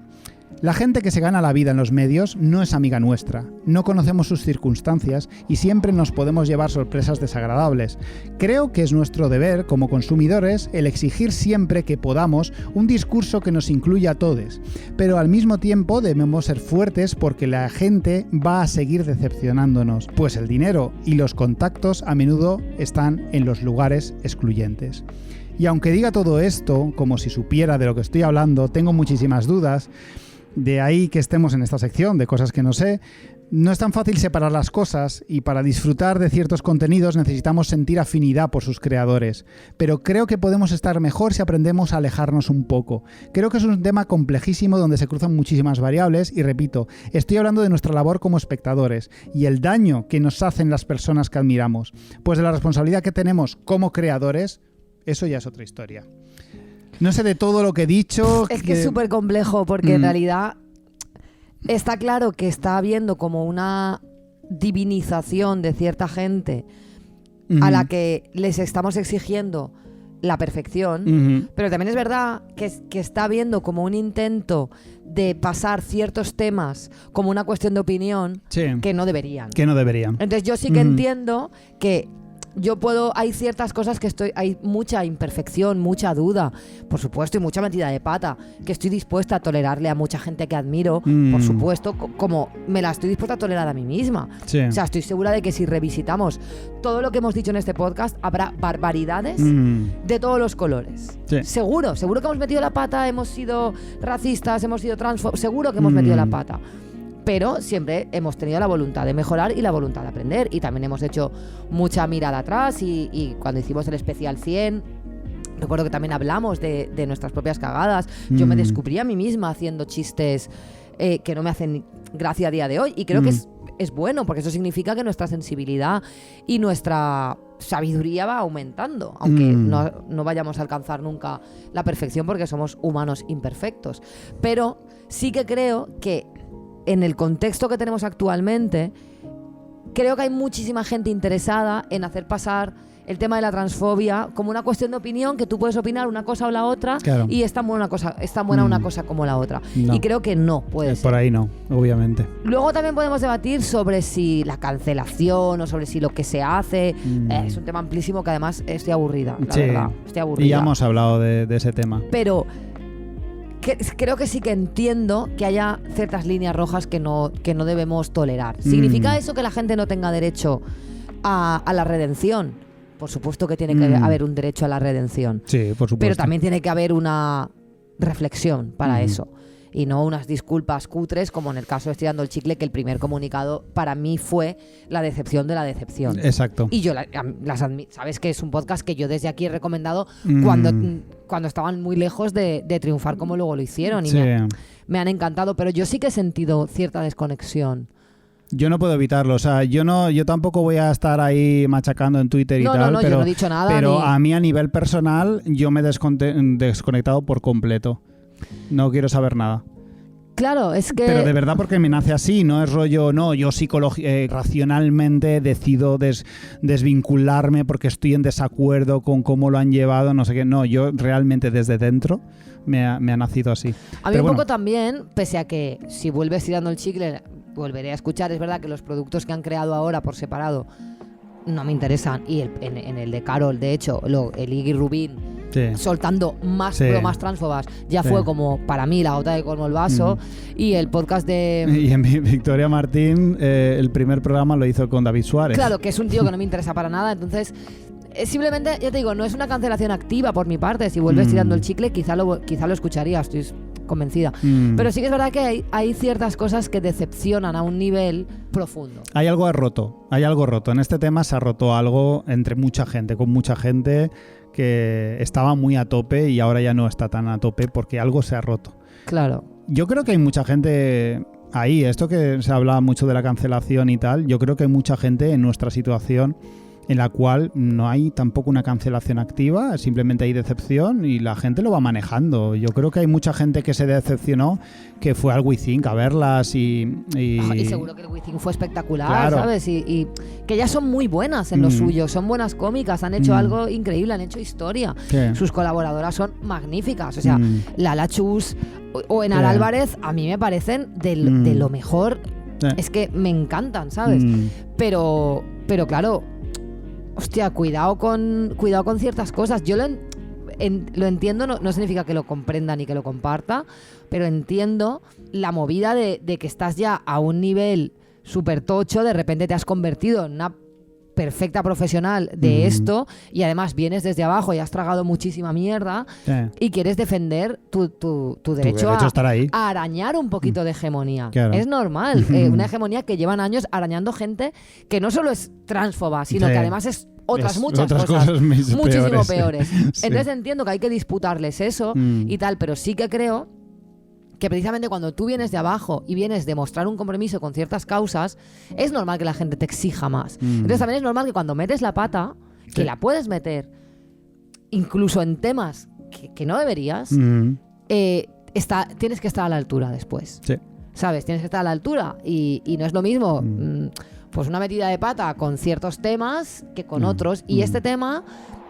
La gente que se gana la vida en los medios no es amiga nuestra, no conocemos sus circunstancias y siempre nos podemos llevar sorpresas desagradables. Creo que es nuestro deber, como consumidores, el exigir siempre que podamos un discurso que nos incluya a todos, pero al mismo tiempo debemos ser fuertes porque la gente va a seguir decepcionándonos, pues el dinero y los contactos a menudo están en los lugares excluyentes. Y aunque diga todo esto, como si supiera de lo que estoy hablando, tengo muchísimas dudas. De ahí que estemos en esta sección de cosas que no sé. No es tan fácil separar las cosas y para disfrutar de ciertos contenidos necesitamos sentir afinidad por sus creadores. Pero creo que podemos estar mejor si aprendemos a alejarnos un poco. Creo que es un tema complejísimo donde se cruzan muchísimas variables y repito, estoy hablando de nuestra labor como espectadores y el daño que nos hacen las personas que admiramos. Pues de la responsabilidad que tenemos como creadores, eso ya es otra historia. No sé de todo lo que he dicho. Es que es súper complejo porque en realidad está claro que está habiendo como una divinización de cierta gente a la que les estamos exigiendo la perfección, pero también es verdad que está habiendo como un intento de pasar ciertos temas como una cuestión de opinión que no deberían. Que no deberían. Entonces yo sí que entiendo que hay ciertas cosas que hay mucha imperfección, mucha duda, por supuesto, y mucha metida de pata, que estoy dispuesta a tolerarle a mucha gente que admiro, por supuesto, como me la estoy dispuesta a tolerar a mí misma. Sí. O sea, estoy segura de que si revisitamos todo lo que hemos dicho en este podcast, habrá barbaridades de todos los colores. Sí. Seguro que hemos metido la pata, hemos sido racistas, hemos sido transfóbicos, seguro que hemos metido la pata. Pero siempre hemos tenido la voluntad de mejorar y la voluntad de aprender. Y también hemos hecho mucha mirada atrás y cuando hicimos el especial 100, recuerdo que también hablamos de nuestras propias cagadas. Yo me descubrí a mí misma haciendo chistes que no me hacen gracia a día de hoy. Y creo que es bueno, porque eso significa que nuestra sensibilidad y nuestra sabiduría va aumentando, aunque no vayamos a alcanzar nunca la perfección porque somos humanos imperfectos. Pero sí que creo que en el contexto que tenemos actualmente, creo que hay muchísima gente interesada en hacer pasar el tema de la transfobia como una cuestión de opinión, que tú puedes opinar una cosa o la otra, claro, y es tan buena una cosa como la otra. No. Y creo que no puede ser. Por ahí no, obviamente. Luego también podemos debatir sobre si la cancelación o sobre si lo que se hace es un tema amplísimo que además estoy aburrida, la verdad. Estoy aburrida. Y ya hemos hablado de ese tema. Pero creo que sí que entiendo que haya ciertas líneas rojas que no debemos tolerar. ¿Significa eso que la gente no tenga derecho a la redención? Por supuesto que tiene que haber un derecho a la redención. Sí, por supuesto. Pero también tiene que haber una reflexión para eso. Y no unas disculpas cutres, como en el caso de Estirando el Chicle, que el primer comunicado para mí fue la decepción de la decepción. Exacto. Y yo sabes que es un podcast que yo desde aquí he recomendado cuando estaban muy lejos de triunfar como luego lo hicieron. Y me han encantado, pero yo sí que he sentido cierta desconexión. Yo no puedo evitarlo, o sea, yo tampoco voy a estar ahí machacando en Twitter y tal, pero, yo no he dicho nada, pero a mí a nivel personal yo me he desconectado por completo. No quiero saber nada. Claro, es que... Pero de verdad porque me nace así, no es rollo, no, yo racionalmente decido desvincularme porque estoy en desacuerdo con cómo lo han llevado, no sé qué, no, yo realmente desde dentro me ha nacido así. A mí Pero un bueno, poco también, pese a que si vuelves tirando el chicle, volveré a escuchar. Es verdad que los productos que han creado ahora por separado no me interesan. Y en el de Carol, de hecho, el Iggy Rubin sí. soltando más Sí. bromas transfobas, ya Sí. fue como para mí la gota de colmo el vaso. Y el podcast de... Y en Victoria Martín, el primer programa lo hizo con David Suárez. Claro, que es un tío que no me interesa para nada, entonces... Simplemente, ya te digo, no es una cancelación activa por mi parte. Si vuelves tirando el chicle, quizá lo escucharía, estoy convencida. Pero sí que es verdad que hay ciertas cosas que decepcionan a un nivel profundo. Hay algo roto. En este tema se ha roto algo entre mucha gente, con mucha gente que estaba muy a tope y ahora ya no está tan a tope porque algo se ha roto. Claro. Yo creo que hay mucha gente ahí, esto que se habla mucho de la cancelación y tal, yo creo que hay mucha gente en nuestra situación en la cual no hay tampoco una cancelación activa, simplemente hay decepción y la gente lo va manejando. Yo creo que hay mucha gente que se decepcionó, que fue al WeThink a verlas y seguro que el WeThink fue espectacular, claro. ¿sabes? Y que ellas son muy buenas en lo suyo, son buenas cómicas, han hecho algo increíble, han hecho historia. Sí. Sus colaboradoras son magníficas, o sea, Lala Chus o Enar Sí. Álvarez a mí me parecen de lo mejor. Sí. Es que me encantan, ¿sabes? Pero claro, hostia, cuidado con ciertas cosas. Yo lo entiendo, no significa que lo comprenda ni que lo comparta, pero entiendo la movida de que estás ya a un nivel súper tocho, de repente te has convertido en una perfecta profesional de esto y además vienes desde abajo y has tragado muchísima mierda y quieres defender tu derecho a estar ahí. a arañar un poquito de hegemonía. Claro. Es normal, una hegemonía que llevan años arañando gente que no solo es transfoba, sino Sí. que además es otras muchas otras cosas muchísimo peores. peores. Sí. Entonces entiendo que hay que disputarles eso y tal, pero sí que creo que precisamente cuando tú vienes de abajo y vienes de mostrar un compromiso con ciertas causas, es normal que la gente te exija más. Entonces también es normal que cuando metes la pata, que la puedes meter incluso en temas que no deberías, tienes que estar a la altura después. Sí. ¿Sabes? Tienes que estar a la altura y no es lo mismo pues una metida de pata con ciertos temas que con otros. Y este tema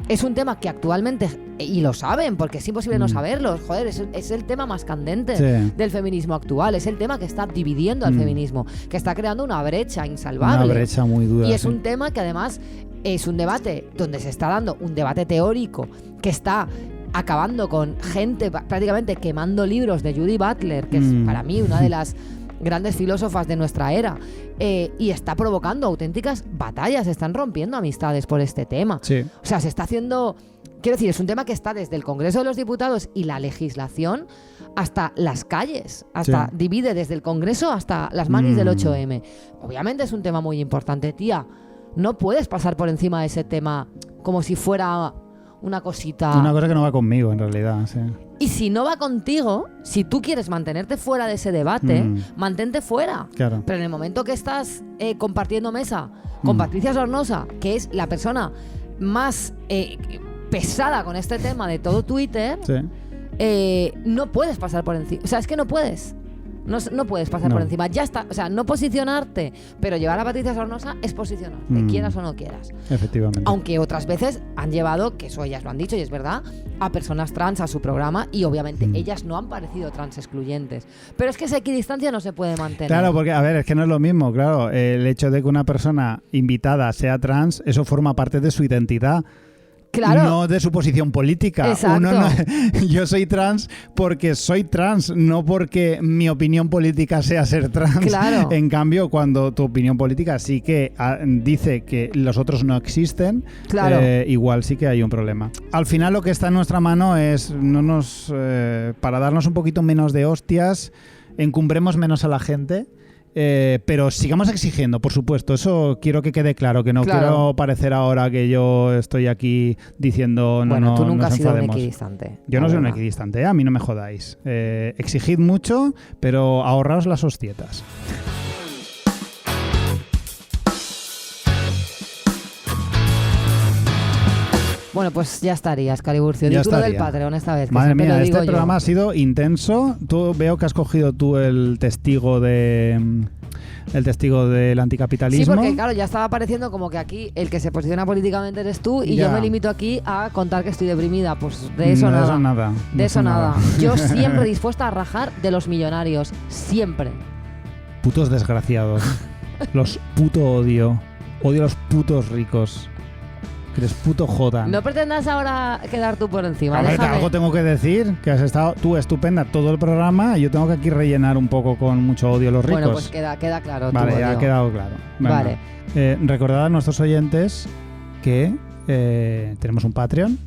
es un tema que actualmente, y lo saben, porque es imposible no saberlo, joder, es el tema más candente del feminismo actual, es el tema que está dividiendo al feminismo, que está creando una brecha insalvable. Una brecha muy dura. Y es un tema que además es un debate donde se está dando un debate teórico que está acabando con gente prácticamente quemando libros de Judy Butler, que es para mí una de las grandes filósofas de nuestra era, y está provocando auténticas batallas, se están rompiendo amistades por este tema. Sí. O sea, se está haciendo... Quiero decir, es un tema que está desde el Congreso de los Diputados y la legislación hasta las calles, divide desde el Congreso hasta las manis del 8M. Obviamente es un tema muy importante, tía. No puedes pasar por encima de ese tema como si fuera una cosita... Una cosa que no va conmigo, en realidad, sí. Y si no va contigo, si tú quieres mantenerte fuera de ese debate, mantente fuera. Claro. Pero en el momento que estás compartiendo mesa con Patricia Sornosa, que es la persona más pesada con este tema de todo Twitter, no puedes pasar por encima. O sea, es que no puedes. No puedes pasar por encima. Ya está. O sea, no posicionarte, pero llevar a Patricia Sornosa es posicionarte, quieras o no quieras. Efectivamente. Aunque otras veces han llevado, que eso ellas lo han dicho y es verdad, a personas trans a su programa y obviamente ellas no han parecido trans excluyentes. Pero es que esa equidistancia no se puede mantener. Claro, porque, a ver, es que no es lo mismo, claro. El hecho de que una persona invitada sea trans, eso forma parte de su identidad. Claro. No de su posición política. Exacto. Yo soy trans porque soy trans, no porque mi opinión política sea ser trans. Claro. En cambio, cuando tu opinión política sí que dice que los otros no existen, claro. Igual sí que hay un problema. Al final lo que está en nuestra mano es para darnos un poquito menos de hostias, encumbremos menos a la gente. Pero sigamos exigiendo, por supuesto. Eso quiero que quede claro, que no quiero parecer ahora que yo estoy aquí diciendo tú nunca has sido un enfademos. equidistante. Yo no soy un equidistante, a mí no me jodáis. Exigid mucho, pero ahorraos las hostietas. Bueno, pues ya estarías, Caliburcio. Ya Título estaría. del Patreon esta vez. Madre mía, este yo. programa ha sido intenso. Veo que has cogido tú el testigo de el testigo del anticapitalismo. Sí, porque claro, ya estaba pareciendo como que aquí el que se posiciona políticamente eres tú y Ya. yo me limito aquí a contar que estoy deprimida. Pues de eso No, nada. de eso nada. De eso nada. Yo siempre dispuesta a rajar de los millonarios. Siempre. Putos desgraciados. Los puto odio. Odio a los putos ricos. Que eres puto jodan. No pretendas ahora quedar tú por encima. A ver, Déjame. algo tengo que decir, que has estado tú estupenda todo el programa y yo tengo que aquí rellenar un poco con mucho odio a los ricos. Bueno, pues queda claro. tu Vale, ya ha odio. quedado claro. Venga. Vale. Recordad a nuestros oyentes que tenemos un Patreon,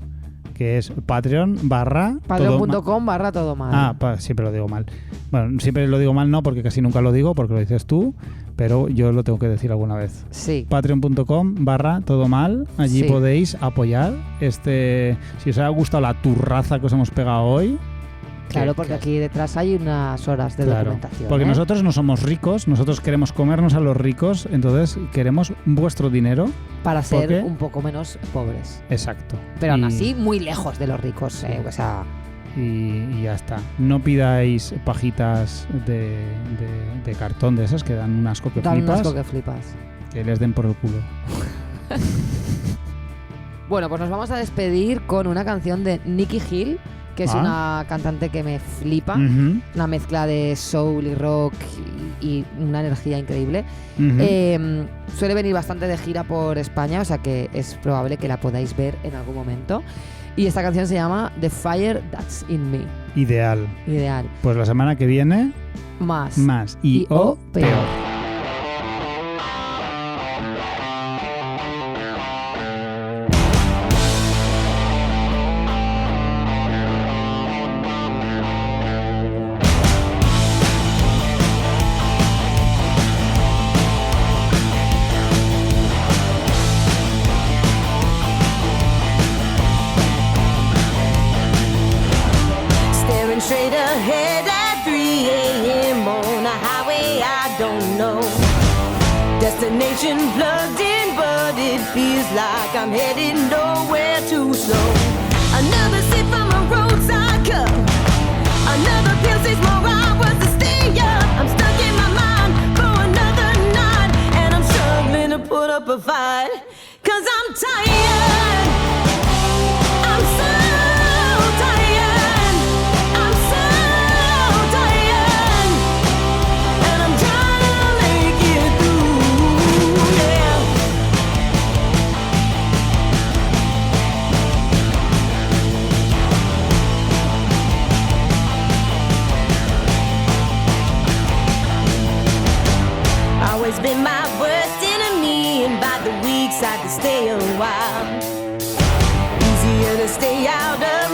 que es Patreon barra... Patreon.com/todo mal. Siempre lo digo mal. Bueno, siempre lo digo mal no, porque casi nunca lo digo, porque lo dices tú, pero yo lo tengo que decir alguna vez. Sí. Patreon.com/todo mal. Allí Sí. podéis apoyar si os ha gustado la turraza que os hemos pegado hoy. Claro, porque aquí detrás hay unas horas de Claro, documentación. porque ¿eh? nosotros no somos ricos, nosotros queremos comernos a los ricos, entonces queremos vuestro dinero. Para ser porque- un poco menos pobres. Exacto. Pero aún Y- así, muy lejos de los ricos. O sea, y ya está. No pidáis pajitas de cartón de esas que dan un asco que dan un flipas, asco que flipas. que les den por el culo. Bueno, pues nos vamos a despedir con una canción de Nicky Hill, que es una cantante que me flipa. Ujú, Una mezcla de soul y rock y una energía increíble. ujú. Suele venir bastante de gira por España, o sea que es probable que la podáis ver en algún momento. Y esta canción se llama The Fire That's In Me. Ideal. Ideal. Pues la semana que viene, Más. más y o peor. Staring straight ahead at 3 a.m. on a highway I don't know. Destination plugged in, but it feels like I'm headed nowhere too slow. Another sip from a roadside cup. Another pill says more hours to stay up. I'm stuck in my mind for another night, and I'm struggling to put up a fight. 'Cause I'm tired. I'm so tired. I'm so tired. And I'm trying to make it through, yeah. Always been my worst enemy, and by the weeks I could stay a while. Easier to stay out of